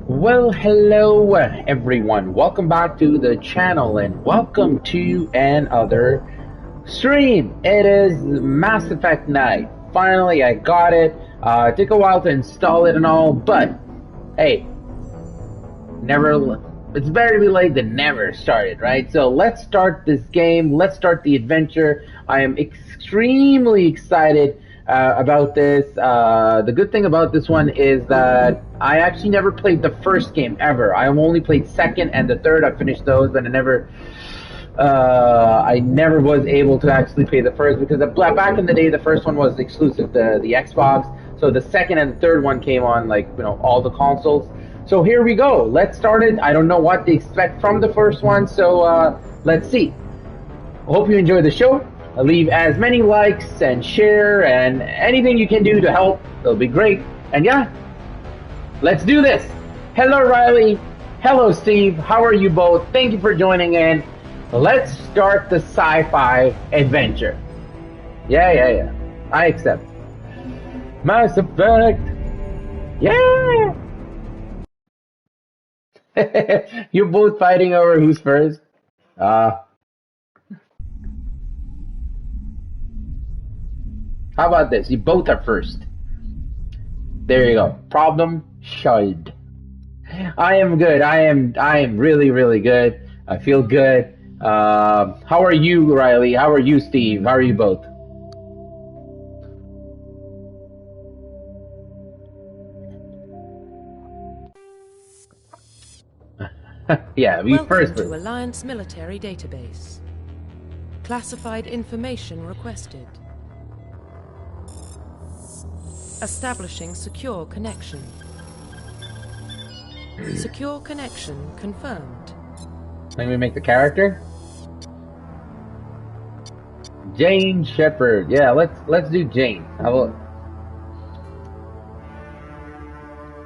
Well, hello everyone. Welcome back to the channel and welcome to another stream. It is Mass Effect night. Finally, I got it. It took a while to install it and all, but hey, it's better to be late than never started, right? So let's start this game. Let's start the adventure. I am extremely excited about this. The good thing about this one is that I actually never played the first game ever. I only played second and the third. I finished those, but I never was able to actually play the first because back in the day, the first one was exclusive to the Xbox. So the second and the third one came on all the consoles. So here we go. Let's start it. I don't know what to expect from the first one, so let's see. Hope you enjoy the show. Leave as many likes and share and anything you can do to help. It'll be great. And yeah, let's do this. Hello, Riley. Hello, Steve. How are you both? Thank you for joining in. Let's start the sci-fi adventure. Yeah. I accept. Mass Effect. Yeah. You're both fighting over who's first. How about this? You both are first. There you go. Problem solved. I am good. I am really, really good. I feel good. How are you, Riley? How are you, Steve? How are you both? Yeah, Welcome to Alliance Military Database. Classified information requested. Establishing secure connection. Secure connection confirmed. Let me make the character. Jane Shepard. Yeah, let's do Jane.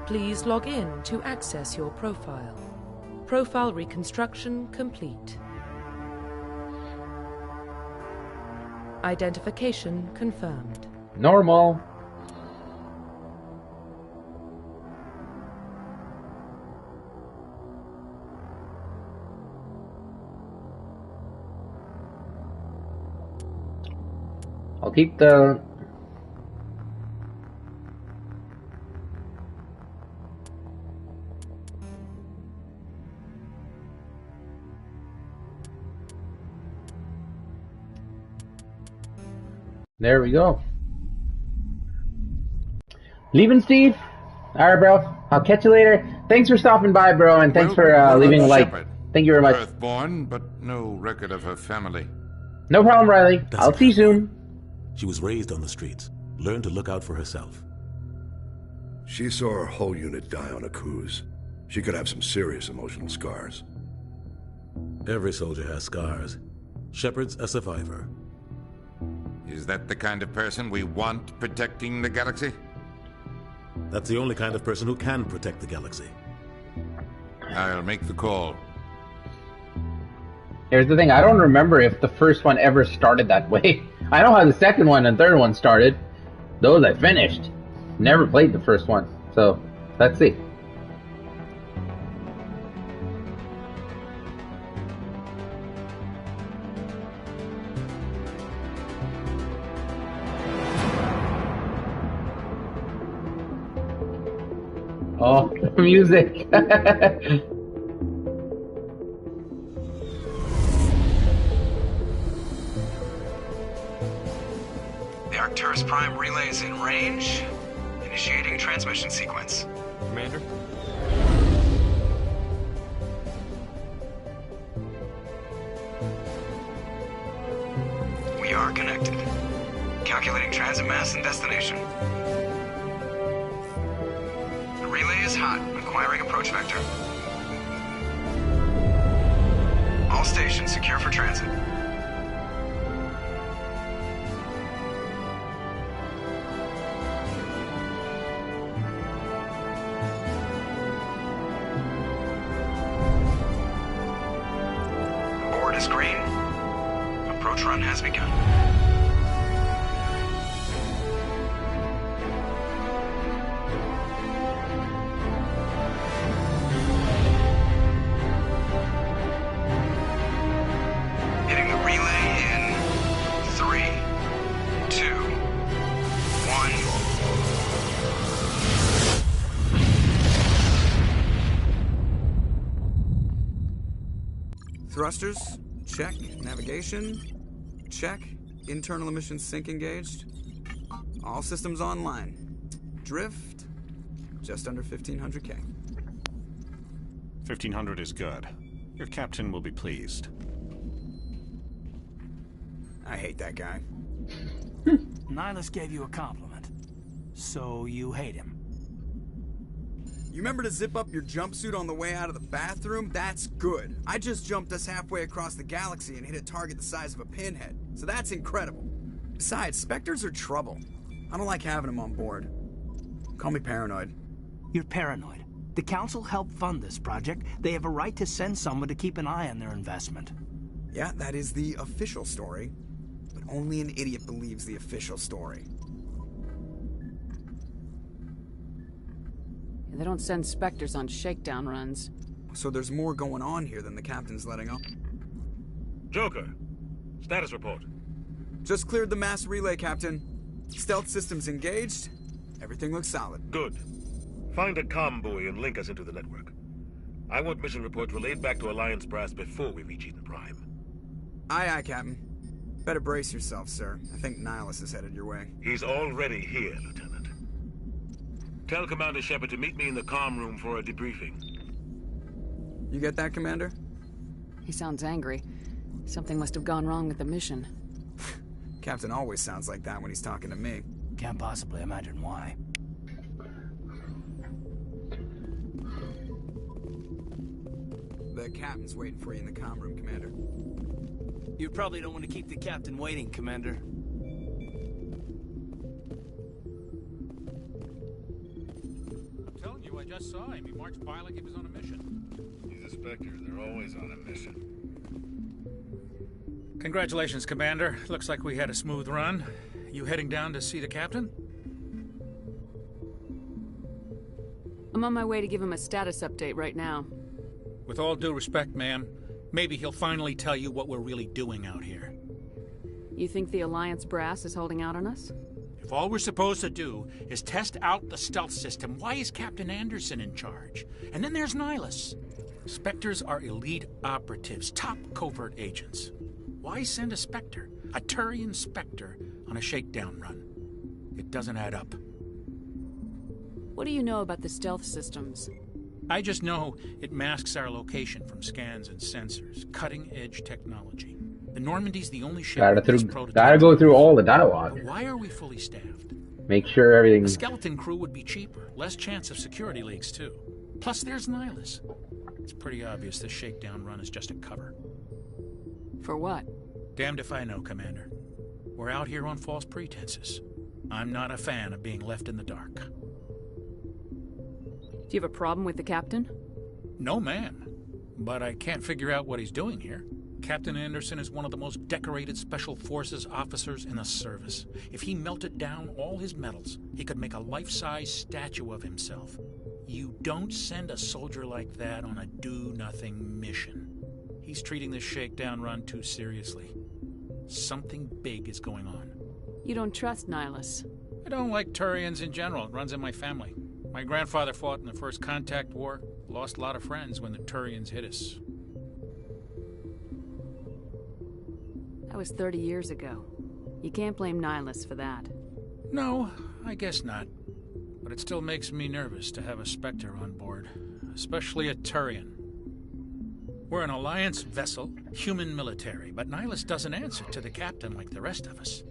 Please log in to access your profile. Profile reconstruction complete. Identification confirmed. Normal. I'll keep the... There we go. Leaving, Steve? Alright, bro. I'll catch you later. Thanks for stopping by, bro, and thanks for leaving a like. Thank you very much. Earthborn, but no record of her family. No problem, Riley. I'll see you soon. She was raised on the streets, learned to look out for herself. She saw her whole unit die on a cruise. She could have some serious emotional scars. Every soldier has scars. Shepard's a survivor. Is that the kind of person we want protecting the galaxy? That's the only kind of person who can protect the galaxy. I'll make the call. Here's the thing, I don't remember if the first one ever started that way. I know how the second one and third one started. Those I finished. Never played the first one. So, let's see. Oh, music. The Arcturus Prime relay is in range. Initiating a transmission sequence. Commander? We are connected. Calculating transit mass and destination. The relay is hot, acquiring approach vector. All stations secure for transit. Board is green. Approach run has begun. Thrusters, check. Navigation, check. Internal emissions sync engaged. All systems online. Drift, just under 1500K. 1500 is good. Your captain will be pleased. I hate that guy. Nihilus gave you a compliment. So you hate him. You remember to zip up your jumpsuit on the way out of the bathroom? That's good. I just jumped us halfway across the galaxy and hit a target the size of a pinhead. So that's incredible. Besides, Spectres are trouble. I don't like having them on board. Call me paranoid. You're paranoid. The Council helped fund this project. They have a right to send someone to keep an eye on their investment. Yeah, that is the official story. But only an idiot believes the official story. They don't send Spectres on shakedown runs. So there's more going on here than the captain's letting on. Joker, status report. Just cleared the mass relay, Captain. Stealth systems engaged. Everything looks solid. Good. Find a comm buoy and link us into the network. I want mission reports relayed back to Alliance brass before we reach Eden Prime. Aye, aye, Captain. Better brace yourself, sir. I think Nihilus is headed your way. He's already here, Lieutenant. Tell Commander Shepard to meet me in the comm room for a debriefing. You get that, Commander? He sounds angry. Something must have gone wrong with the mission. Captain always sounds like that when he's talking to me. Can't possibly imagine why. The captain's waiting for you in the comm room, Commander. You probably don't want to keep the captain waiting, Commander. I'm telling you, I just saw him. He marched by like he was on a mission. He's a Spectre. They're always on a mission. Congratulations, Commander. Looks like we had a smooth run. You heading down to see the captain? I'm on my way to give him a status update right now. With all due respect, ma'am, maybe he'll finally tell you what we're really doing out here. You think the Alliance brass is holding out on us? If all we're supposed to do is test out the stealth system, why is Captain Anderson in charge? And then there's Nihilus. Spectres are elite operatives, top covert agents. Why send a Spectre, a Turian Spectre, on a shakedown run? It doesn't add up. What do you know about the stealth systems? I just know it masks our location from scans and sensors. Cutting-edge technology. The Normandy's the only ship with this prototype. Gotta go through all the dialogue. But why are we fully staffed? Make sure everything... A skeleton crew would be cheaper. Less chance of security leaks, too. Plus, there's Nihilus. It's pretty obvious this shakedown run is just a cover. For what? Damned if I know, Commander. We're out here on false pretenses. I'm not a fan of being left in the dark. Do you have a problem with the captain? No, ma'am. But I can't figure out what he's doing here. Captain Anderson is one of the most decorated Special Forces officers in the service. If he melted down all his medals, he could make a life-size statue of himself. You don't send a soldier like that on a do-nothing mission. He's treating this shakedown run too seriously. Something big is going on. You don't trust Nihilus? I don't like Turians in general. It runs in my family. My grandfather fought in the First Contact War. Lost a lot of friends when the Turians hit us. That was 30 years ago. You can't blame Nihilus for that. No, I guess not. But it still makes me nervous to have a Spectre on board. Especially a Turian. We're an Alliance vessel, human military, but Nihilus doesn't answer to the captain like the rest of us.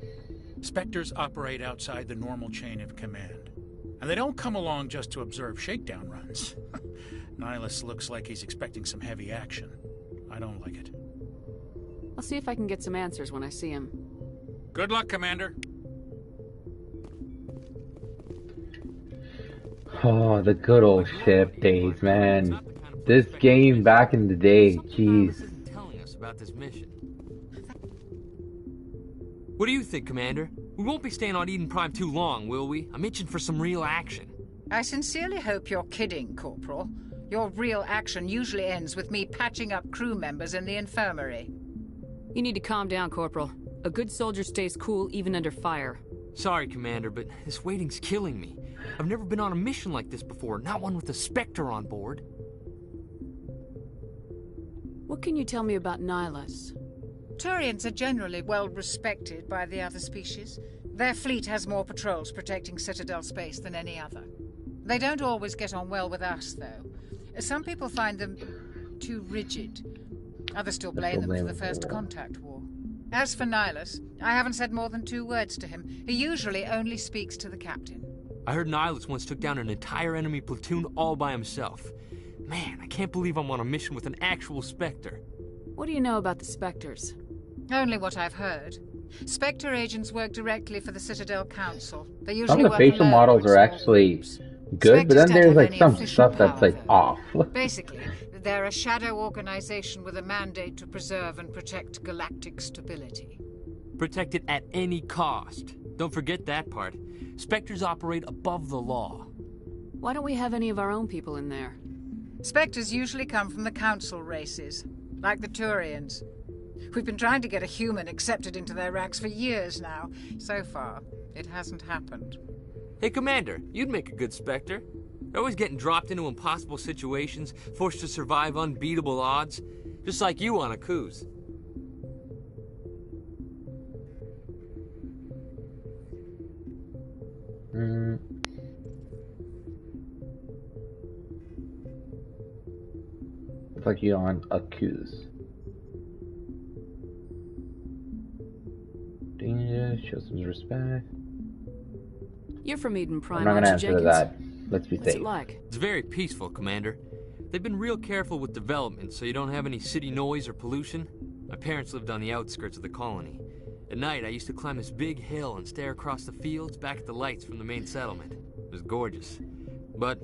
Spectres operate outside the normal chain of command. And they don't come along just to observe shakedown runs. Nihilus looks like he's expecting some heavy action. I don't like it. I'll see if I can get some answers when I see him. Good luck, Commander. Oh, the good old ship days, man. This game back in the day, jeez. Telling us about this mission. What do you think, Commander? We won't be staying on Eden Prime too long, will we? I'm itching for some real action. I sincerely hope you're kidding, Corporal. Your real action usually ends with me patching up crew members in the infirmary. You need to calm down, Corporal. A good soldier stays cool even under fire. Sorry, Commander, but this waiting's killing me. I've never been on a mission like this before, not one with a Spectre on board. What can you tell me about Nihilus? Turians are generally well respected by the other species. Their fleet has more patrols protecting Citadel space than any other. They don't always get on well with us, though. Some people find them too rigid. Others still blame them for the First Contact War. As for Nihilus, I haven't said more than 2 words to him. He usually only speaks to the captain. I heard Nihilus once took down an entire enemy platoon all by himself. Man, I can't believe I'm on a mission with an actual Spectre. What do you know about the Spectres? Only what I've heard. Spectre agents work directly for the Citadel Council. They usually Some of the work facial alone models or are small actually groups. good, but then Spectres don't there's have like any some official stuff that's power, like though. off. Basically, they're a shadow organization with a mandate to preserve and protect galactic stability. Protect it at any cost. Don't forget that part. Spectres operate above the law. Why don't we have any of our own people in there? Spectres usually come from the Council races, like the Turians. We've been trying to get a human accepted into their ranks for years now. So far, it hasn't happened. Hey, Commander, you'd make a good Spectre. You're always getting dropped into impossible situations, forced to survive unbeatable odds, just like you on a cruise. It's like you on a cruise. Danger, show some respect. You're from Eden Prime, I'm not gonna aren't you, answer to Jenkins? that. Let's be What's safe. it like? It's very peaceful, Commander. They've been real careful with development, so you don't have any city noise or pollution. My parents lived on the outskirts of the colony. At night, I used to climb this big hill and stare across the fields back at the lights from the main settlement. It was gorgeous. But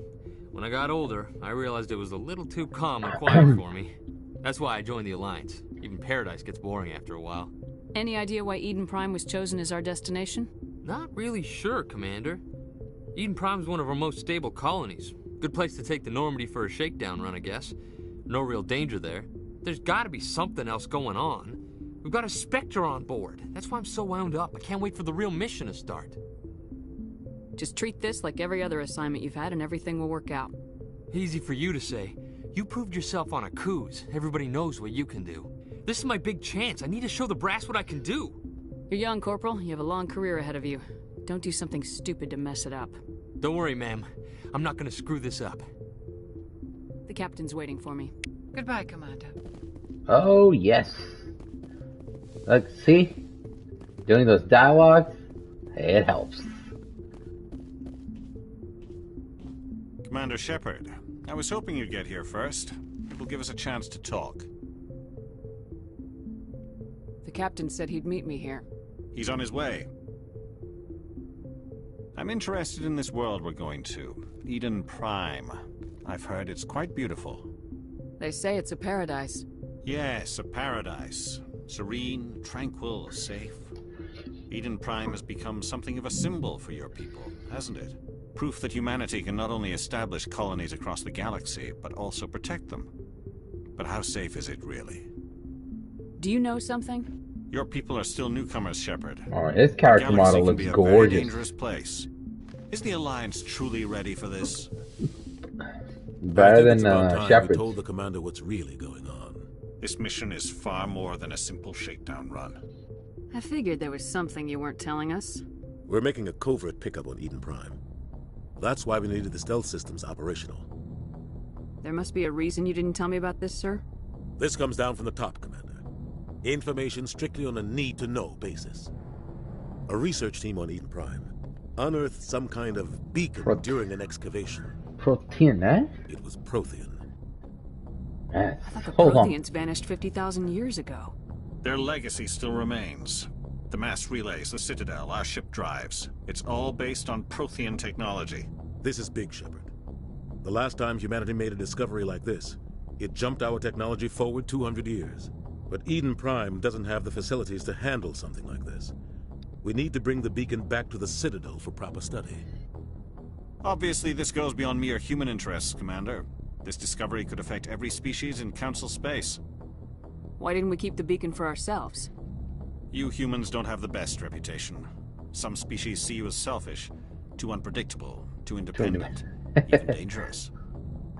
when I got older, I realized it was a little too calm and quiet for me. That's why I joined the Alliance. Even Paradise gets boring after a while. Any idea why Eden Prime was chosen as our destination? Not really sure, Commander. Eden Prime's one of our most stable colonies. Good place to take the Normandy for a shakedown run, I guess. No real danger there. There's gotta be something else going on. We've got a Spectre on board. That's why I'm so wound up. I can't wait for the real mission to start. Just treat this like every other assignment you've had and everything will work out. Easy for you to say. You proved yourself on a cruise. Everybody knows what you can do. This is my big chance. I need to show the brass what I can do. You're young, Corporal. You have a long career ahead of you. Don't do something stupid to mess it up. Don't worry, ma'am. I'm not gonna screw this up. The captain's waiting for me. Goodbye, Commander. Oh, yes. Look, see? Doing those dialogues, it helps. Commander Shepard, I was hoping you'd get here first. It will give us a chance to talk. The captain said he'd meet me here. He's on his way. I'm interested in this world we're going to, Eden Prime. I've heard it's quite beautiful. They say it's a paradise. Yes, a paradise. Serene, tranquil, safe. Eden Prime has become something of a symbol for your people, hasn't it? Proof that humanity can not only establish colonies across the galaxy, but also protect them. But how safe is it, really? Do you know something? Your people are still newcomers, Shepard. Oh, his character model looks Very gorgeous. dangerous place. Is the Alliance truly ready for this? Better than Shepard. Shepard. Told the commander what's really going on. This mission is far more than a simple shakedown run. I figured there was something you weren't telling us. We're making a covert pickup on Eden Prime. That's why we needed the stealth systems operational. There must be a reason you didn't tell me about this, sir? This comes down from the top, Commander. Information strictly on a need-to-know basis. A research team on Eden Prime unearthed some kind of beacon during an excavation. Protean, eh? It was Prothean. I thought the Protheans vanished 50,000 years ago. Their legacy still remains. The mass relays, the Citadel, our ship drives. It's all based on Prothean technology. This is big, Shepard. The last time humanity made a discovery like this, it jumped our technology forward 200 years. But Eden Prime doesn't have the facilities to handle something like this. We need to bring the beacon back to the Citadel for proper study. Obviously, this goes beyond mere human interests, Commander. This discovery could affect every species in Council space. Why didn't we keep the beacon for ourselves? You humans don't have the best reputation. Some species see you as selfish, too unpredictable, too independent, even dangerous.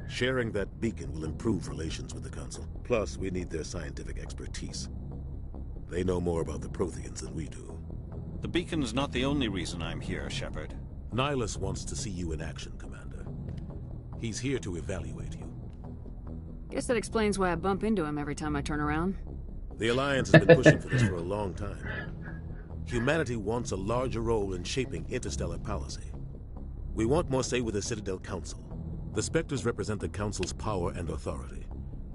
Sharing that beacon will improve relations with the Council. Plus, we need their scientific expertise. They know more about the Protheans than we do. The beacon's not the only reason I'm here, Shepard. Nihilus wants to see you in action, Commander. He's here to evaluate you. Guess that explains why I bump into him every time I turn around. The Alliance has been pushing for this for a long time. Humanity wants a larger role in shaping interstellar policy. We want more say with the Citadel Council. The Spectres represent the Council's power and authority.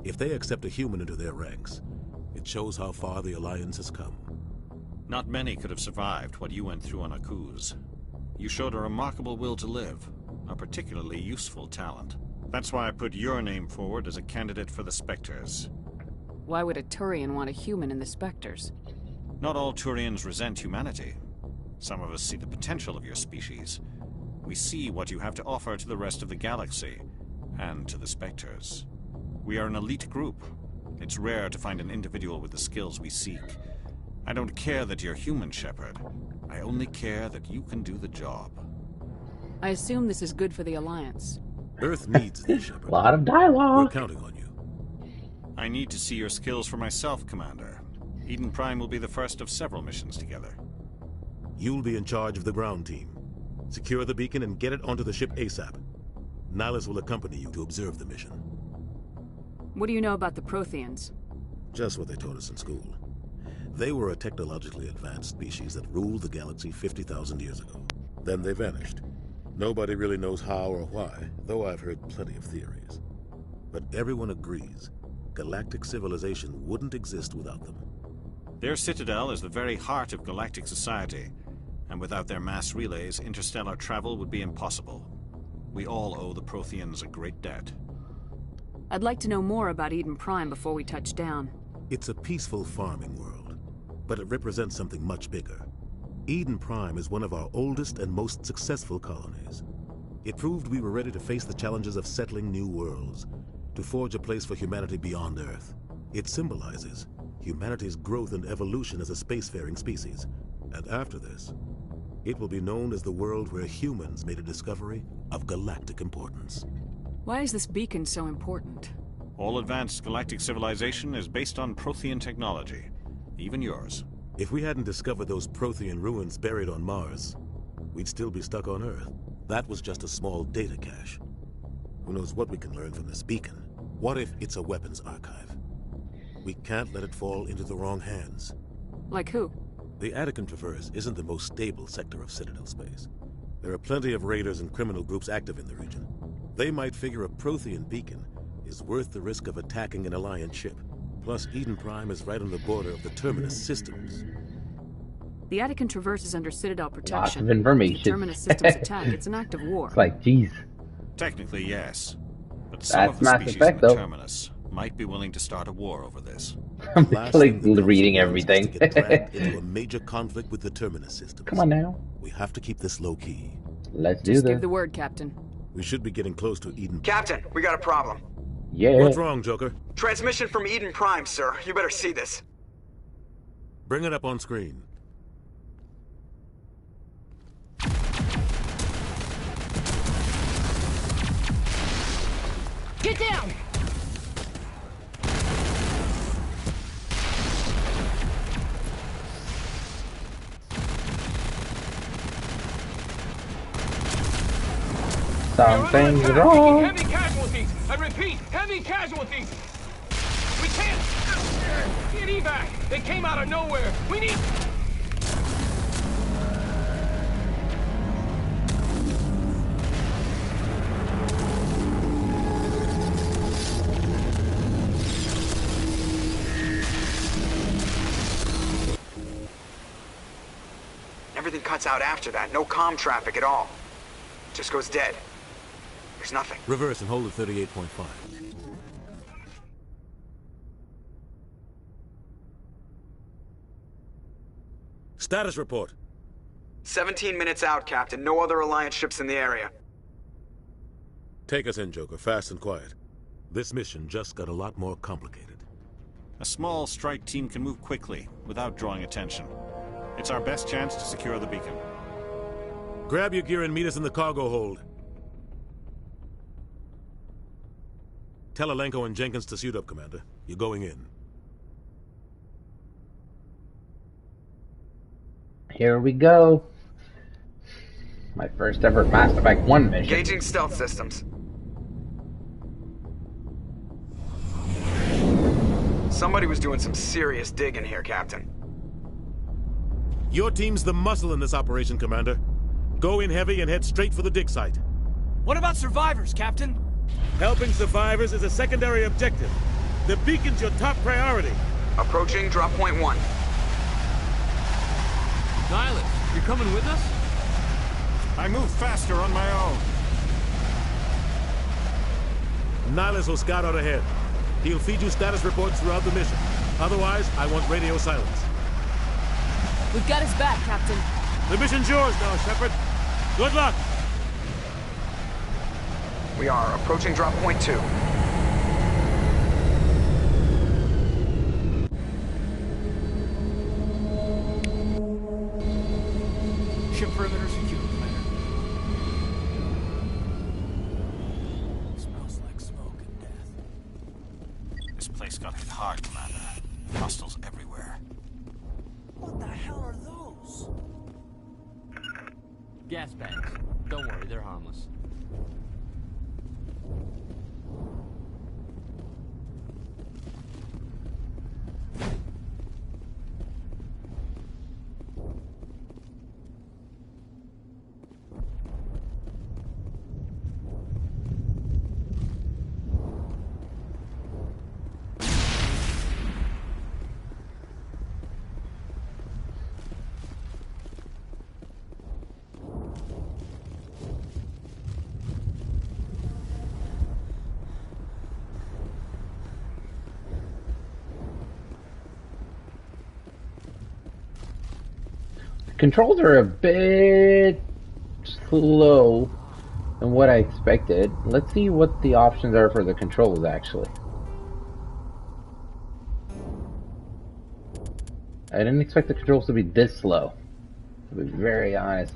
If they accept a human into their ranks, it shows how far the Alliance has come. Not many could have survived what you went through on Akuz. You showed a remarkable will to live, a particularly useful talent. That's why I put your name forward as a candidate for the Spectres. Why would a Turian want a human in the Spectres? Not all Turians resent humanity. Some of us see the potential of your species. We see what you have to offer to the rest of the galaxy, and to the Spectres. We are an elite group. It's rare to find an individual with the skills we seek. I don't care that you're human, Shepard. I only care that you can do the job. I assume this is good for the Alliance. Earth needs this, Shepard. A lot of dialogue. We're counting on you. I need to see your skills for myself, Commander. Eden Prime will be the first of several missions together. You'll be in charge of the ground team. Secure the beacon and get it onto the ship ASAP. Nihilus will accompany you to observe the mission. What do you know about the Protheans? Just what they taught us in school. They were a technologically advanced species that ruled the galaxy 50,000 years ago. Then they vanished. Nobody really knows how or why, though I've heard plenty of theories. But everyone agrees, galactic civilization wouldn't exist without them. Their citadel is the very heart of galactic society, and without their mass relays, interstellar travel would be impossible. We all owe the Protheans a great debt. I'd like to know more about Eden Prime before we touch down. It's a peaceful farming world, but it represents something much bigger. Eden Prime is one of our oldest and most successful colonies. It proved we were ready to face the challenges of settling new worlds, to forge a place for humanity beyond Earth. It symbolizes humanity's growth and evolution as a spacefaring species. And after this, it will be known as the world where humans made a discovery of galactic importance. Why is this beacon so important? All advanced galactic civilization is based on Prothean technology, even yours. If we hadn't discovered those Prothean ruins buried on Mars, we'd still be stuck on Earth. That was just a small data cache. Who knows what we can learn from this beacon? What if it's a weapons archive? We can't let it fall into the wrong hands. Like who? The Attican Traverse isn't the most stable sector of Citadel space. There are plenty of raiders and criminal groups active in the region. They might figure a Prothean beacon is worth the risk of attacking an Alliance ship. Plus, Eden Prime is right on the border of the Terminus systems. The Attican Traverse is under Citadel protection. Lots of information. If the Terminus systems attack, it's an act of war. It's like, geez. Technically, yes. But some of the Mass species Effect, in the though. Terminus might be willing to start a war over this. I'm like reading everything. To get dragged into a major conflict with the Terminus systems. Come on now. We have to keep this low key. Let's do Just this. give the word, Captain. We should be getting close to Eden. Captain, we got a problem. Yeah. What's wrong, Joker? Transmission from Eden Prime, sir. You better see this. Bring it up on screen. Get down! Something's wrong. Heavy casualties! I repeat, heavy casualties! We can't... Get evac! They came out of nowhere! We need... Everything cuts out after that. No comm traffic at all. Just goes dead. There's nothing. Reverse and hold at 38.5. Status report. 17 minutes out, Captain. No other Alliance ships in the area. Take us in, Joker, fast and quiet. This mission just got a lot more complicated. A small strike team can move quickly, without drawing attention. It's our best chance to secure the beacon. Grab your gear and meet us in the cargo hold. Tell Alenko and Jenkins to suit up, Commander. You're going in. Here we go. My first ever Mass Effect 1 mission. Gauging stealth systems. Somebody was doing some serious digging here, Captain. Your team's the muscle in this operation, Commander. Go in heavy and head straight for the dig site. What about survivors, Captain? Helping survivors is a secondary objective. The beacon's your top priority. Approaching drop point 1. Nihilus, you're coming with us? I move faster on my own. Nihilus will scout out ahead. He'll feed you status reports throughout the mission. Otherwise, I want radio silence. We've got his back, Captain. The mission's yours now, Shepard. Good luck! We are approaching drop point 2. Ship perimeter secure, Commander. Smells like smoke and death. This place got hit hard, Commander. Hostiles everywhere. What the hell are those? Gas bags. Don't worry, they're harmless. Controls are a bit slow than what I expected. Let's see what the options are for the controls, actually. I didn't expect the controls to be this slow, to be very honest.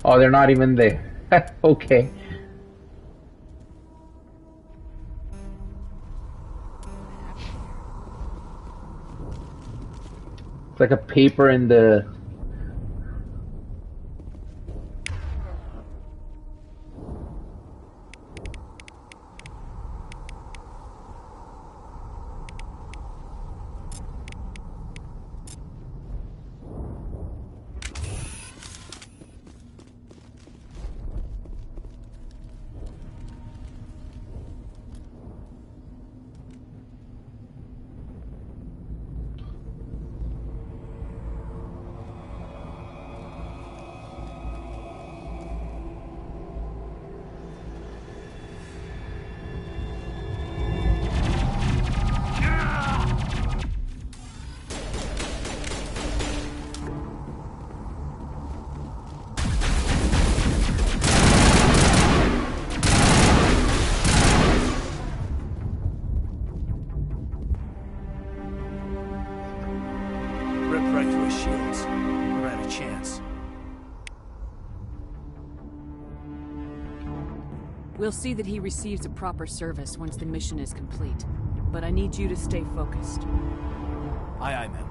Oh, they're not even there. Okay. It's like a paper in the... We'll see that he receives a proper service once the mission is complete. But I need you to stay focused. Aye, aye, ma'am.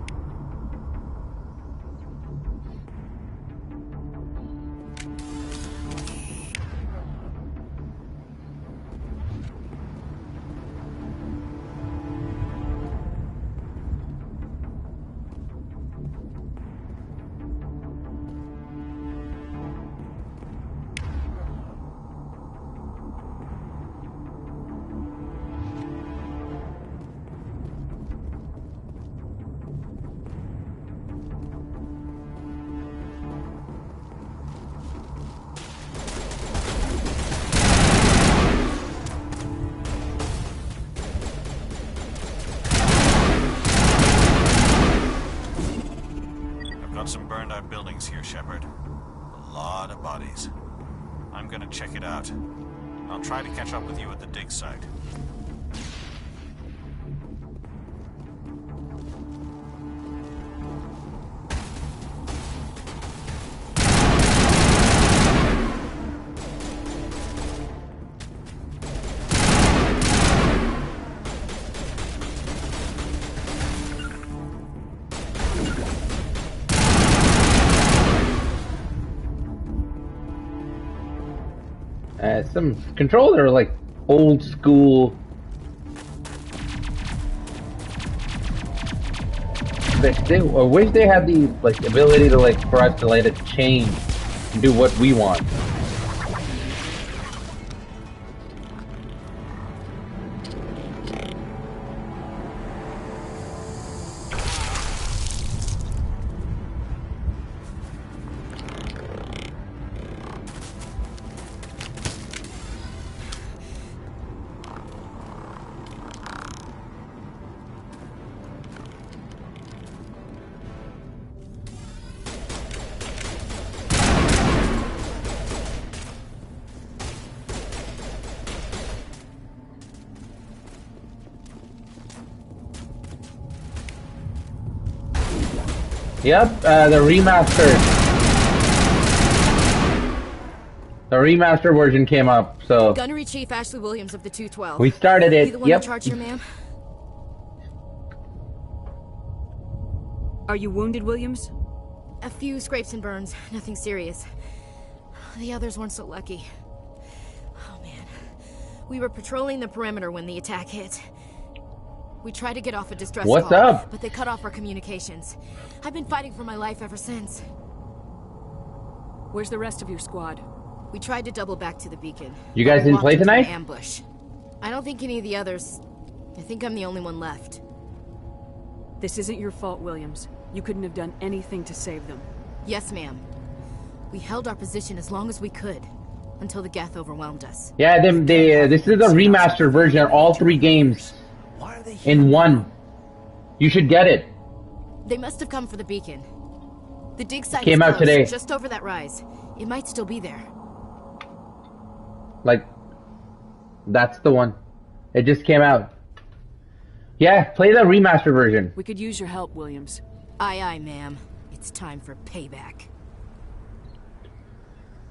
Some burned out buildings here, Shepard. A lot of bodies. I'm gonna check it out. I'll try to catch up with you at the dig site. Yeah, some controls are like old school. I wish they had the like ability to like for us to let it change and do what we want. Yep, the remastered version came up, so Gunnery Chief Ashley Williams of the 212. we started it. You the one Yep. in charge here, ma'am? Are you wounded, Williams? A few scrapes and burns, nothing serious. The others weren't so lucky. Oh man, we were patrolling the perimeter when the attack hit. We tried to get off a distress What's call, up? but they cut off our communications. I've been fighting for my life ever since. Where's the rest of your squad? We tried to double back to the beacon. You guys didn't play tonight? Ambush. I don't think any of the others. I think I'm the only one left. This isn't your fault, Williams. You couldn't have done anything to save them. Yes, ma'am. We held our position as long as we could, until the Geth overwhelmed us. Yeah, this is a remastered version of all 3 games in one. You should get it. They must have come for the beacon. The dig site Came is out close, today. just over that rise. It might still be there. Like, that's the one. It just came out. Yeah, play the remastered version. We could use your help, Williams. Aye, aye, ma'am. It's time for payback.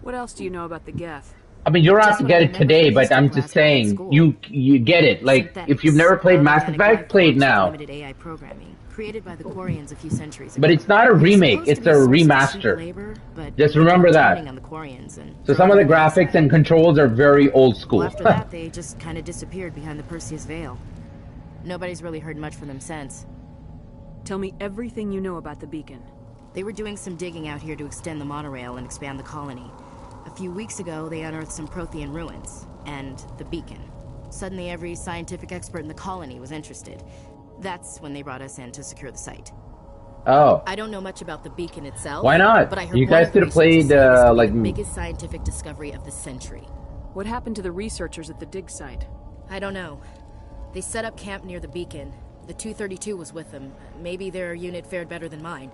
What else do you know about the Geth? I mean, you don't have to get it today, but I'm just saying, you get it. Like, if you've never played Mass Effect, play it now. Limited AI programming, created by the Quarians a few centuries ago. But it's not a remake, it's a remaster. Just remember that. So some of the graphics and controls are very old school. Well, after that, they just kind of disappeared behind the Perseus Veil. Nobody's really heard much from them since. Tell me everything you know about the beacon. They were doing some digging out here to extend the monorail and expand the colony. A few weeks ago, they unearthed some Prothean ruins, and the beacon. Suddenly, every scientific expert in the colony was interested. That's when they brought us in to secure the site. Oh. I don't know much about the beacon itself. Why not? But I heard You guys could have played, like... the biggest scientific discovery of the century. What happened to the researchers at the dig site? I don't know. They set up camp near the beacon. The 232 was with them. Maybe their unit fared better than mine.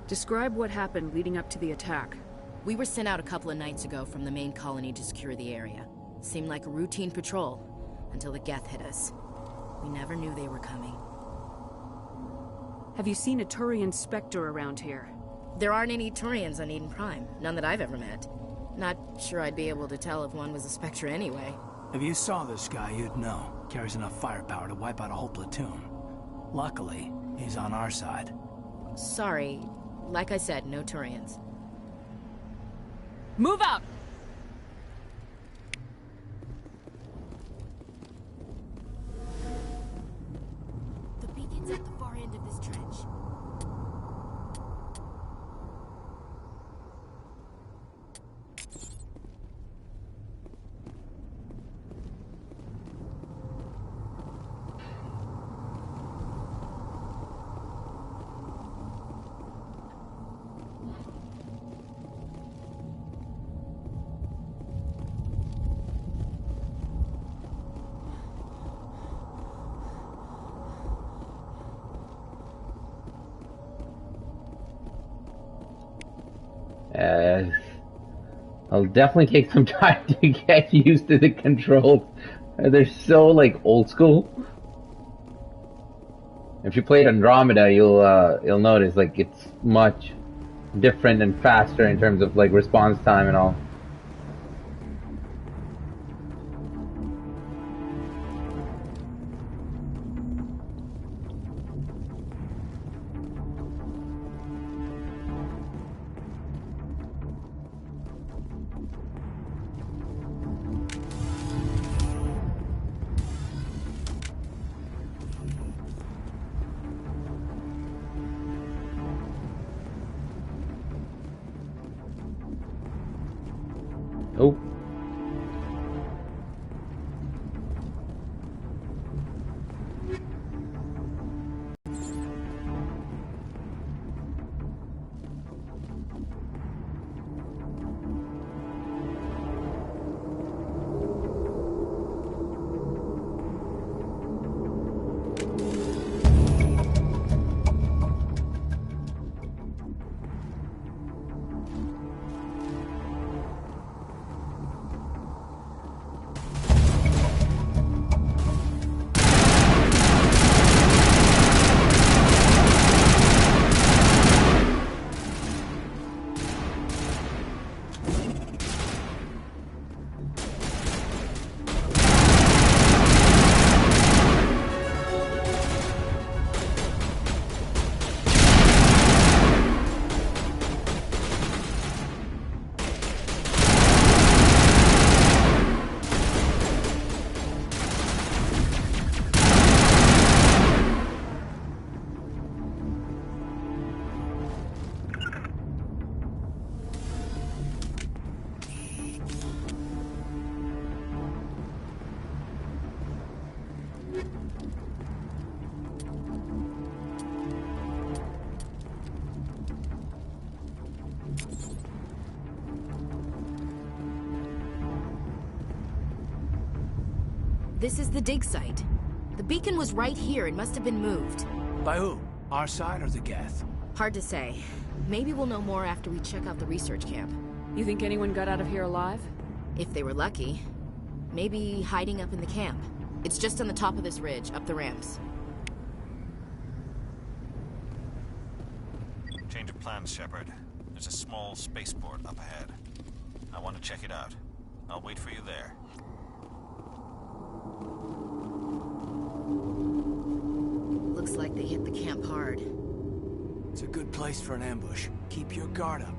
Describe what happened leading up to the attack. We were sent out a couple of nights ago from the main colony to secure the area. Seemed like a routine patrol, until the Geth hit us. We never knew they were coming. Have you seen a Turian Spectre around here? There aren't any Turians on Eden Prime. None that I've ever met. Not sure I'd be able to tell if one was a Spectre anyway. If you saw this guy, you'd know. Carries enough firepower to wipe out a whole platoon. Luckily, he's on our side. Sorry. Like I said, no Turians. Move out! The beacon's at the far end of this trench. I'll definitely take some time to get used to the controls. They're so like old school. If you played Andromeda, you'll notice like it's much different and faster in terms of like response time and all. This is the dig site. The beacon was right here. It must have been moved. By who? Our side or the Geth? Hard to say. Maybe we'll know more after we check out the research camp. You think anyone got out of here alive? If they were lucky. Maybe hiding up in the camp. It's just on the top of this ridge, up the ramps. Change of plans, Shepard. There's a small spaceport up ahead. I want to check it out. I'll wait for you there. Looks like they hit the camp hard. It's a good place for an ambush. Keep your guard up.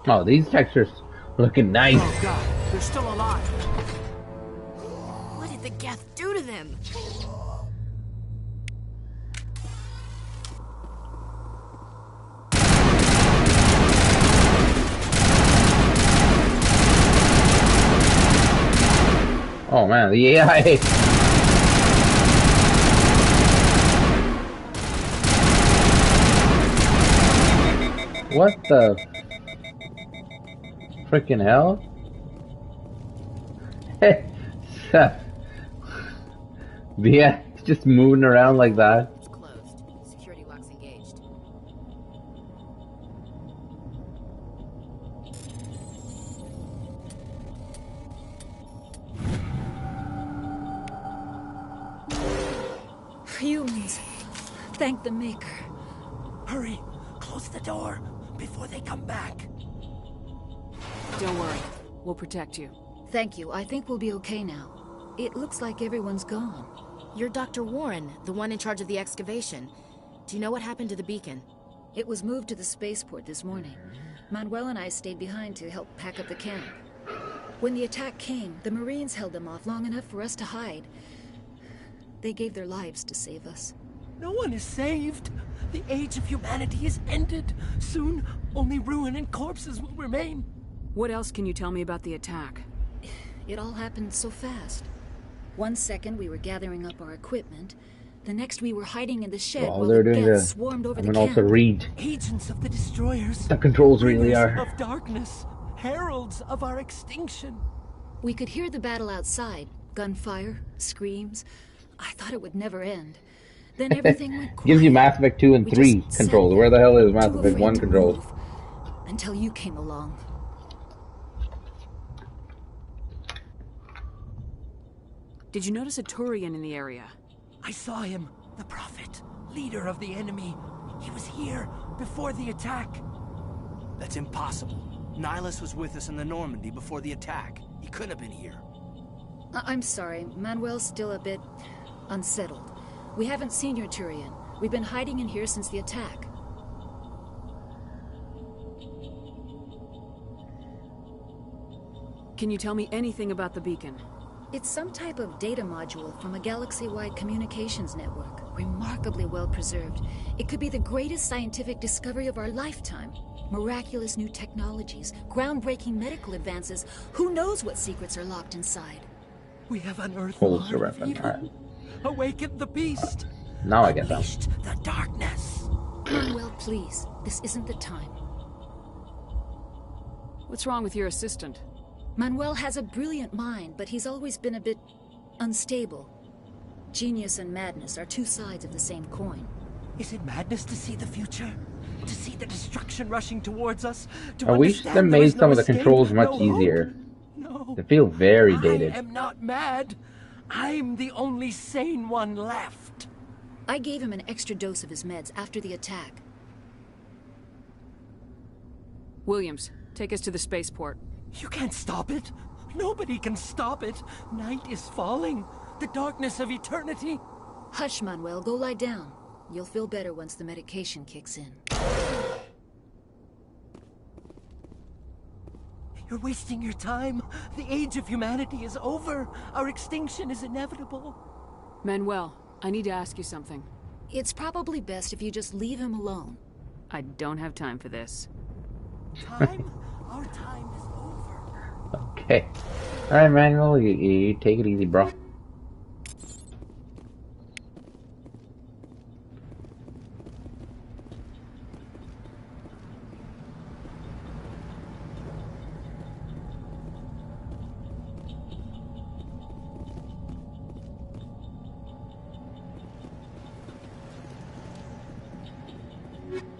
Oh, these textures looking nice. Oh god, they're still alive. What did the Geth do to them? Oh man, the AI. What the freaking hell? Yeah, it's just moving around like that. It's closed. Security lock's engaged. Humans. Thank the Maker. Hurry! Close the door before they come back. Don't worry. We'll protect you. Thank you. I think we'll be okay now. It looks like everyone's gone. You're Dr. Warren, the one in charge of the excavation. Do you know what happened to the beacon? It was moved to the spaceport this morning. Manuel and I stayed behind to help pack up the camp. When the attack came, the Marines held them off long enough for us to hide. They gave their lives to save us. No one is saved. The age of humanity is ended. Soon, only ruin and corpses will remain. What else can you tell me about the attack? It all happened so fast. 1 second we were gathering up our equipment. The next we were hiding in the shed while they're the doing Geth swarmed over the camp. also read. Agents of the destroyers. The controls really are. Of darkness. Heralds of our extinction. We could hear the battle outside. Gunfire, screams. I thought it would never end. Then everything went quiet. Gives you Mass Effect 2 and 3 controls. Where the hell is Mass Effect 1 controls? Until you came along. Did you notice a Turian in the area? I saw him. The Prophet. Leader of the enemy. He was here before the attack. That's impossible. Nihilus was with us in the Normandy before the attack. He couldn't have been here. I'm sorry. Manuel's still a bit unsettled. We haven't seen your Turian. We've been hiding in here since the attack. Can you tell me anything about the beacon? It's some type of data module from a galaxy-wide communications network. Remarkably well preserved. It could be the greatest scientific discovery of our lifetime. Miraculous new technologies, groundbreaking medical advances. Who knows what secrets are locked inside? We have unearthed Holster weapon. Alright. Awakened the beast. Now I get that. The darkness. Manuel, please. This isn't the time. What's wrong with your assistant? Manuel has a brilliant mind, but he's always been a bit unstable. Genius and madness are two sides of the same coin. Is it madness to see the future? To see the destruction rushing towards us? I wish they made some of the controls much easier. No. They feel very dated. I am not mad. I'm the only sane one left. I gave him an extra dose of his meds after the attack. Williams, take us to the spaceport. You can't stop it. Nobody can stop it. Night is falling. The darkness of eternity. Hush, Manuel. Go lie down. You'll feel better once the medication kicks in. You're wasting your time. The age of humanity is over. Our extinction is inevitable. Manuel, I need to ask you something. It's probably best if you just leave him alone. I don't have time for this. Time? Our time is over. Okay. Alright, Manuel, you take it easy, bro.